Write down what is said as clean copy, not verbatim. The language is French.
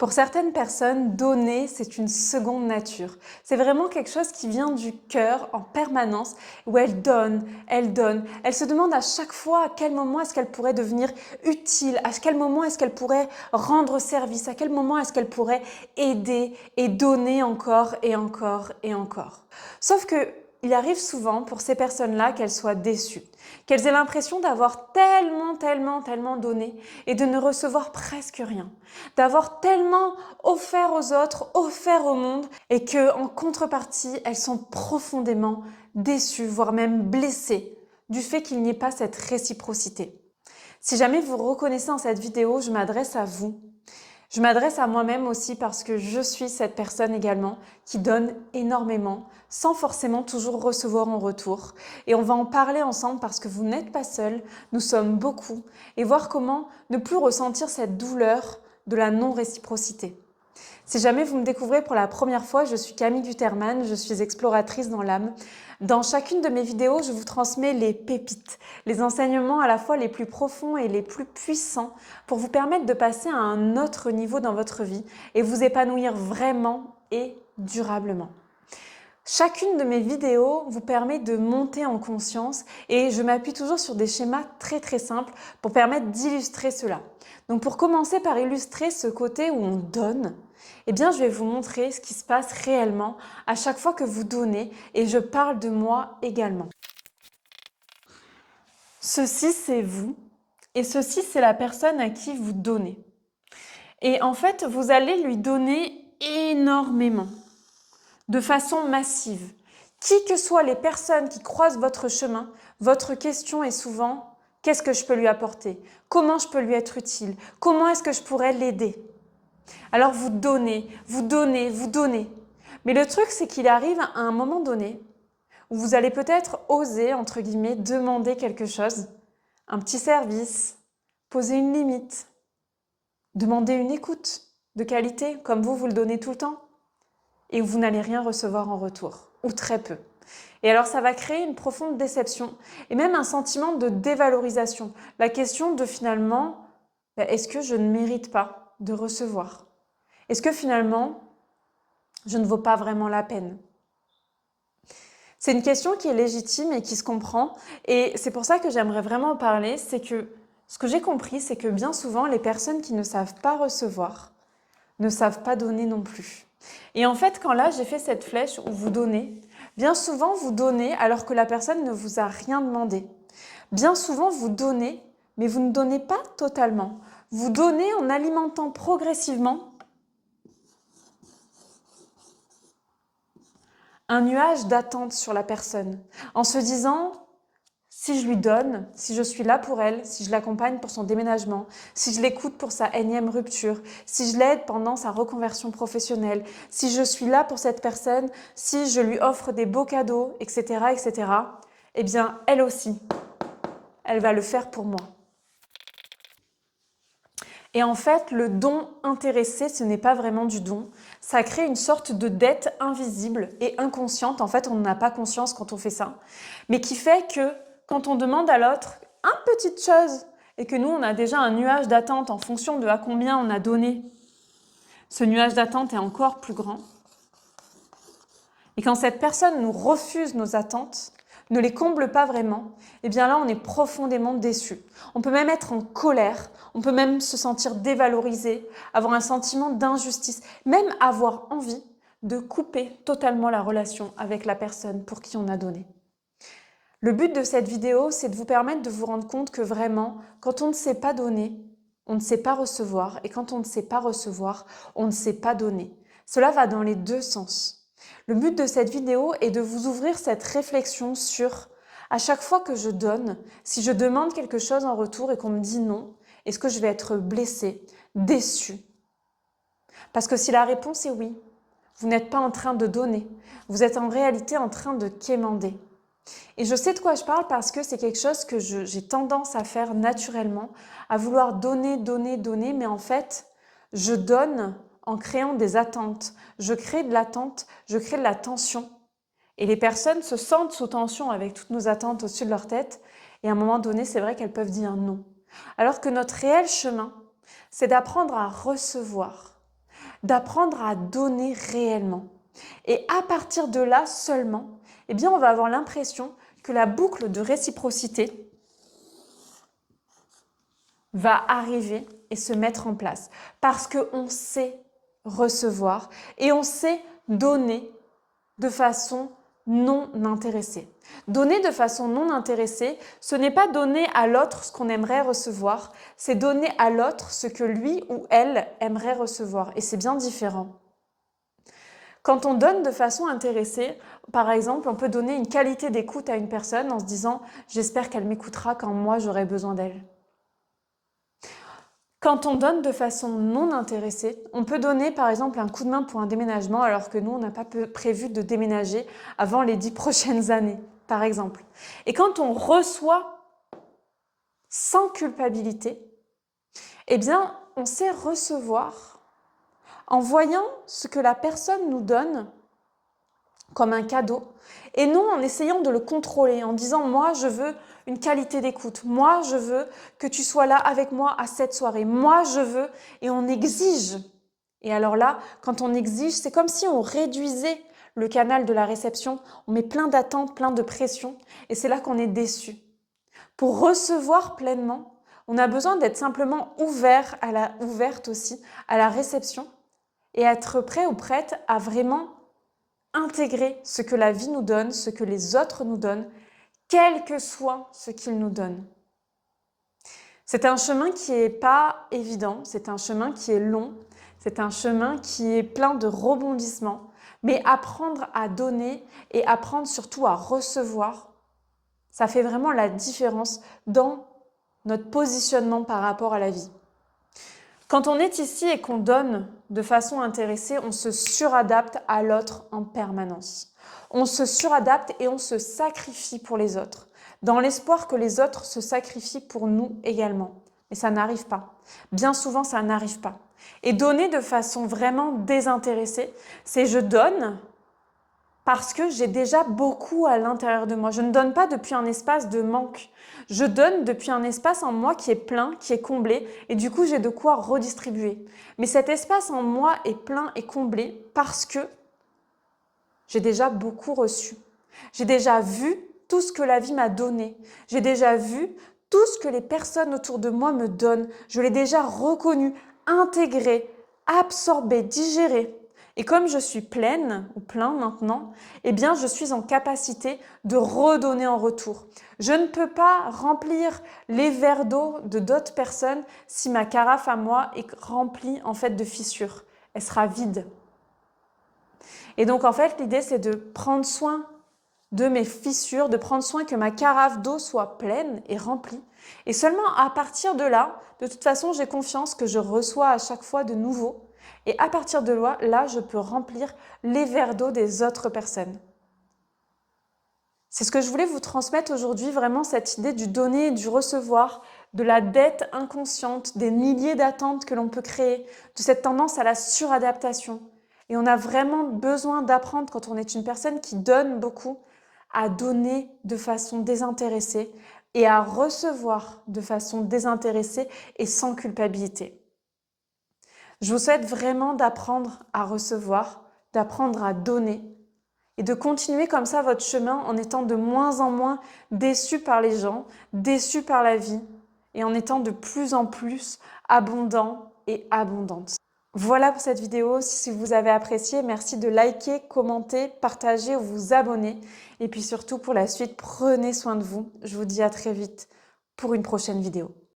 Pour certaines personnes, donner, c'est une seconde nature. C'est vraiment quelque chose qui vient du cœur en permanence, où elles donnent, elles donnent. Elles se demandent à chaque fois à quel moment est-ce qu'elles pourraient devenir utiles, à quel moment est-ce qu'elles pourraient rendre service, à quel moment est-ce qu'elles pourraient aider et donner encore et encore et encore. Sauf que il arrive souvent pour ces personnes-là qu'elles soient déçues, qu'elles aient l'impression d'avoir tellement donné et de ne recevoir presque rien, d'avoir tellement offert aux autres, offert au monde et que, en contrepartie, elles sont profondément déçues, voire même blessées du fait qu'il n'y ait pas cette réciprocité. Si jamais vous reconnaissez dans cette vidéo, je m'adresse à vous. Je m'adresse à moi-même aussi parce que je suis cette personne également qui donne énormément sans forcément toujours recevoir en retour. Et on va en parler ensemble parce que vous n'êtes pas seul, nous sommes beaucoup, et voir comment ne plus ressentir cette douleur de la non-réciprocité. Si jamais vous me découvrez pour la première fois, je suis Camille Guterman, je suis exploratrice dans l'âme. Dans chacune de mes vidéos, je vous transmets les pépites, les enseignements à la fois les plus profonds et les plus puissants pour vous permettre de passer à un autre niveau dans votre vie et vous épanouir vraiment et durablement. Chacune de mes vidéos vous permet de monter en conscience et je m'appuie toujours sur des schémas très simples pour permettre d'illustrer cela. Donc pour commencer par illustrer ce côté où on donne, eh bien je vais vous montrer ce qui se passe réellement à chaque fois que vous donnez et je parle de moi également. Ceci c'est vous et ceci c'est la personne à qui vous donnez. Et en fait vous allez lui donner énormément, de façon massive. Qui que soient les personnes qui croisent votre chemin, votre question est souvent « Qu'est-ce que je peux lui apporter? Comment je peux lui être utile? Comment est-ce que je pourrais l'aider ?» Alors vous donnez, vous donnez, vous donnez. Mais le truc, c'est qu'il arrive à un moment donné où vous allez peut-être oser, entre guillemets, demander quelque chose, un petit service, poser une limite, demander une écoute de qualité, comme vous le donnez tout le temps, et où vous n'allez rien recevoir en retour, ou très peu. Et alors ça va créer une profonde déception, et même un sentiment de dévalorisation. La question de finalement, est-ce que je ne mérite pas de recevoir? Est-ce que finalement, je ne vaux pas vraiment la peine? C'est une question qui est légitime et qui se comprend. Et c'est pour ça que j'aimerais vraiment en parler. C'est que ce que j'ai compris, c'est que bien souvent, les personnes qui ne savent pas recevoir ne savent pas donner non plus. Et en fait, quand là, j'ai fait cette flèche où vous donnez, bien souvent, vous donnez alors que la personne ne vous a rien demandé. Bien souvent, vous donnez, mais vous ne donnez pas totalement. Vous donnez en alimentant progressivement un nuage d'attente sur la personne, en se disant, si je lui donne, si je suis là pour elle, si je l'accompagne pour son déménagement, si je l'écoute pour sa énième rupture, si je l'aide pendant sa reconversion professionnelle, si je suis là pour cette personne, si je lui offre des beaux cadeaux, etc., eh bien, elle aussi, elle va le faire pour moi. Et en fait, le don intéressé, ce n'est pas vraiment du don. Ça crée une sorte de dette invisible et inconsciente. En fait, on n'a pas conscience quand on fait ça. Mais qui fait que quand on demande à l'autre une petite chose et que nous, on a déjà un nuage d'attente en fonction de à combien on a donné, ce nuage d'attente est encore plus grand. Et quand cette personne nous refuse nos attentes, ne les comble pas vraiment, eh bien là, on est profondément déçu. On peut même être en colère, on peut même se sentir dévalorisé, avoir un sentiment d'injustice, même avoir envie de couper totalement la relation avec la personne pour qui on a donné. Le but de cette vidéo, c'est de vous permettre de vous rendre compte que vraiment, quand on ne sait pas donner, on ne sait pas recevoir, et quand on ne sait pas recevoir, on ne sait pas donner. Cela va dans les deux sens. Le but de cette vidéo est de vous ouvrir cette réflexion sur, à chaque fois que je donne, si je demande quelque chose en retour et qu'on me dit non, est-ce que je vais être blessée, déçue? Parce que si la réponse est oui, vous n'êtes pas en train de donner, vous êtes en réalité en train de quémander. Et je sais de quoi je parle parce que c'est quelque chose que j'ai tendance à faire naturellement, à vouloir donner, mais en fait, je donne en créant des attentes. Je crée de l'attente, je crée de la tension. Et les personnes se sentent sous tension avec toutes nos attentes au-dessus de leur tête. Et à un moment donné, c'est vrai qu'elles peuvent dire non. Alors que notre réel chemin, c'est d'apprendre à recevoir. d'apprendre à donner réellement. Et à partir de là seulement, eh bien, on va avoir l'impression que la boucle de réciprocité va arriver et se mettre en place parce qu'on sait recevoir et on sait donner de façon non intéressée. Donner de façon non intéressée, ce n'est pas donner à l'autre ce qu'on aimerait recevoir, c'est donner à l'autre ce que lui ou elle aimerait recevoir. Et c'est bien différent. Quand on donne de façon intéressée, par exemple, on peut donner une qualité d'écoute à une personne en se disant « j'espère qu'elle m'écoutera quand moi j'aurai besoin d'elle ». Quand on donne de façon non intéressée, on peut donner par exemple un coup de main pour un déménagement alors que nous, on n'a pas prévu de déménager avant les 10 prochaines années, par exemple. Et quand on reçoit sans culpabilité, eh bien, on sait recevoir en voyant ce que la personne nous donne comme un cadeau, et non en essayant de le contrôler, en disant « moi, je veux une qualité d'écoute, moi, je veux que tu sois là avec moi à cette soirée, moi, je veux… » Et on exige. Et alors là, quand on exige, c'est comme si on réduisait le canal de la réception, on met plein d'attentes, plein de pression, et c'est là qu'on est déçu. Pour recevoir pleinement, on a besoin d'être simplement ouverte aussi à la réception et être prêt ou prête à vraiment intégrer ce que la vie nous donne, ce que les autres nous donnent, quel que soit ce qu'ils nous donnent. C'est un chemin qui n'est pas évident, c'est un chemin qui est long, c'est un chemin qui est plein de rebondissements, mais apprendre à donner et apprendre surtout à recevoir, ça fait vraiment la différence dans notre positionnement par rapport à la vie. Quand on est ici et qu'on donne de façon intéressée, on se suradapte à l'autre en permanence. On se suradapte et on se sacrifie pour les autres, dans l'espoir que les autres se sacrifient pour nous également. Mais ça n'arrive pas. Bien souvent, ça n'arrive pas. Et donner de façon vraiment désintéressée, c'est je donne parce que j'ai déjà beaucoup à l'intérieur de moi. Je ne donne pas depuis un espace de manque. Je donne depuis un espace en moi qui est plein, qui est comblé, et du coup, j'ai de quoi redistribuer. Mais cet espace en moi est plein et comblé parce que j'ai déjà beaucoup reçu. J'ai déjà vu tout ce que la vie m'a donné. J'ai déjà vu tout ce que les personnes autour de moi me donnent. Je l'ai déjà reconnu, intégré, absorbé, digéré. Et comme je suis pleine ou plein maintenant, eh bien, je suis en capacité de redonner en retour. Je ne peux pas remplir les verres d'eau de d'autres personnes si ma carafe à moi est remplie en fait de fissures. Elle sera vide. Et donc, en fait, l'idée, c'est de prendre soin de mes fissures, de prendre soin que ma carafe d'eau soit pleine et remplie. Et seulement à partir de là, de toute façon, j'ai confiance que je reçois à chaque fois de nouveau. Et à partir de là, je peux remplir les verres d'eau des autres personnes. C'est ce que je voulais vous transmettre aujourd'hui, vraiment cette idée du donner et du recevoir, de la dette inconsciente, des milliers d'attentes que l'on peut créer, de cette tendance à la suradaptation. Et on a vraiment besoin d'apprendre, quand on est une personne qui donne beaucoup, à donner de façon désintéressée et à recevoir de façon désintéressée et sans culpabilité. Je vous souhaite vraiment d'apprendre à recevoir, d'apprendre à donner et de continuer comme ça votre chemin en étant de moins en moins déçu par les gens, déçu par la vie et en étant de plus en plus abondant et abondante. Voilà pour cette vidéo. Si vous avez apprécié, merci de liker, commenter, partager ou vous abonner. Et puis surtout pour la suite, prenez soin de vous. Je vous dis à très vite pour une prochaine vidéo.